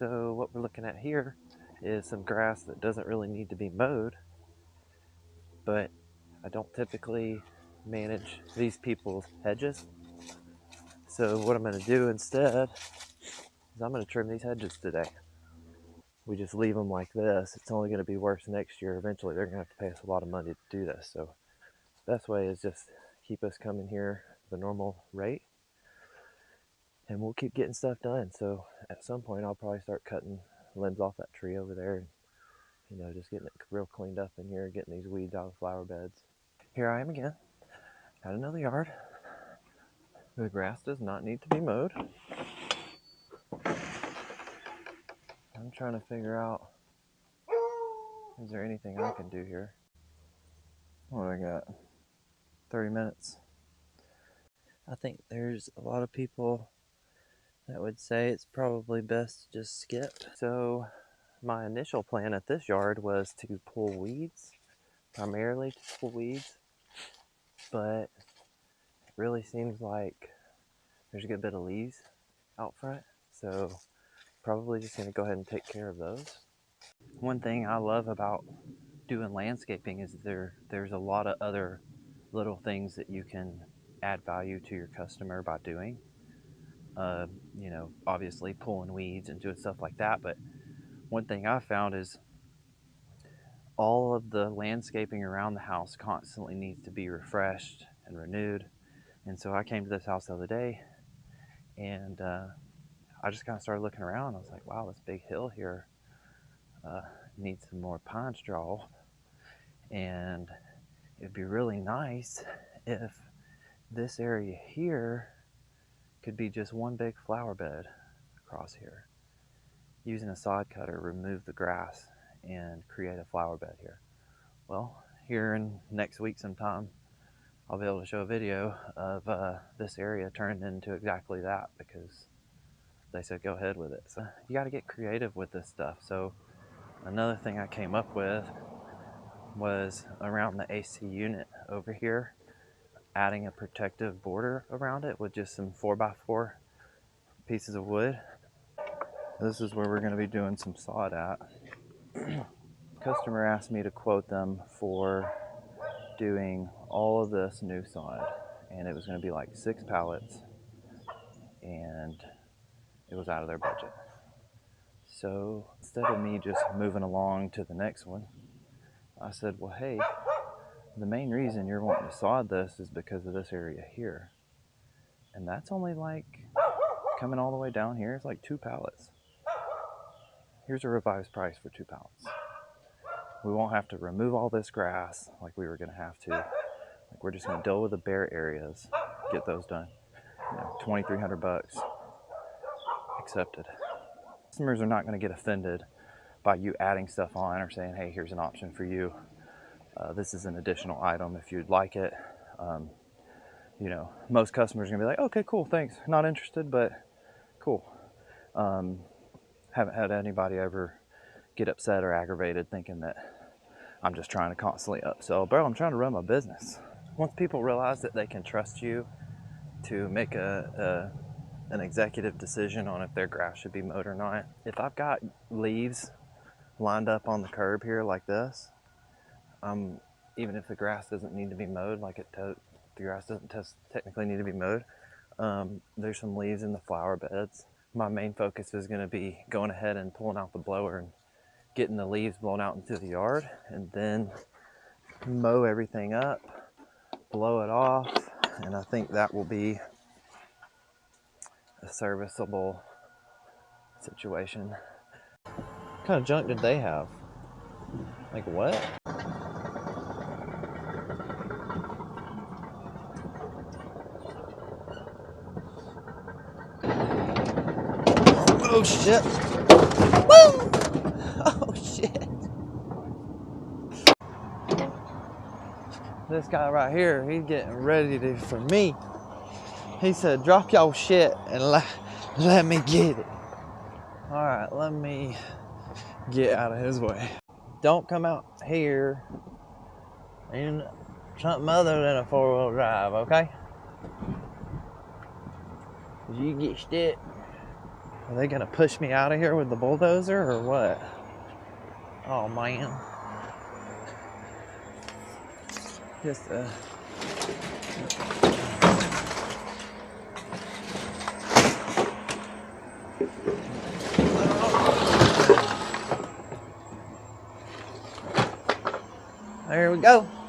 So what we're looking at here is some grass that doesn't really need to be mowed, but I don't typically manage these people's hedges. So what I'm going to do instead is I'm going to trim these hedges today. We just leave them like this. It's only going to be worse next year. Eventually they're going to have to pay us a lot of money to do this. So the best way is just keep us coming here the normal rate, and we'll keep getting stuff done. So at some point I'll probably start cutting limbs off that tree over there, and just getting it real cleaned up in here, getting these weeds out of the flower beds. Here I am again at another yard. The grass does not need to be mowed. I'm trying to figure out, is there anything I can do here? What do I got? 30 minutes. I think there's a lot of people that would say it's probably best to just skip. So my initial plan at this yard was to pull weeds, primarily to pull weeds, but it really seems like there's a good bit of leaves out front, so probably just going to go ahead and take care of those. One thing I love about doing landscaping is there's a lot of other little things that you can add value to your customer by doing. Obviously pulling weeds and doing stuff like that, but one thing I found is all of the landscaping around the house constantly needs to be refreshed and renewed. And so I came to this house the other day, and I just kind of started looking around. I was like, wow, this big hill here needs some more pine straw, and it'd be really nice if this area here could be just one big flower bed across here. Using a sod cutter, remove the grass and create a flower bed here. Well, here in next week sometime, I'll be able to show a video of this area turned into exactly that, because they said go ahead with it. So you got to get creative with this stuff. So another thing I came up with was around the AC unit over here, adding a protective border around it with just some 4x4 pieces of wood. This is where we're going to be doing some sod at. Customer asked me to quote them for doing all of this new sod, and it was going to be like 6 pallets, and it was out of their budget. So instead of me just moving along to the next one, I said, well, hey, the main reason you're wanting to sod this is because of this area here. And that's only like, coming all the way down here, it's like 2 pallets. Here's a revised price for 2 pallets. We won't have to remove all this grass like we were going to have to. Like, we're just going to deal with the bare areas, get those done. $2,300 accepted. Customers are not going to get offended by you adding stuff on or saying, hey, here's an option for you. This is an additional item if you'd like it. Most customers are going to be like, okay, cool, thanks. Not interested, but cool. Haven't had anybody ever get upset or aggravated thinking that I'm just trying to constantly upsell. Bro, I'm trying to run my business. Once people realize that they can trust you to make an executive decision on if their grass should be mowed or not. If I've got leaves lined up on the curb here like this, even if the grass doesn't need to be mowed, the grass doesn't technically need to be mowed, there's some leaves in the flower beds. My main focus is going to be going ahead and pulling out the blower and getting the leaves blown out into the yard, and then mow everything up, blow it off, and I think that will be a serviceable situation. What kind of junk did they have? Like what? Oh shit! Woo! Oh shit! This guy right here, he's getting ready for me. He said, drop your shit and let me get it. All right, let me get out of his way. Don't come out here in something other than a 4-wheel drive, okay? You get stuck. Are they gonna push me out of here with the bulldozer or what? Oh man. Just there we go.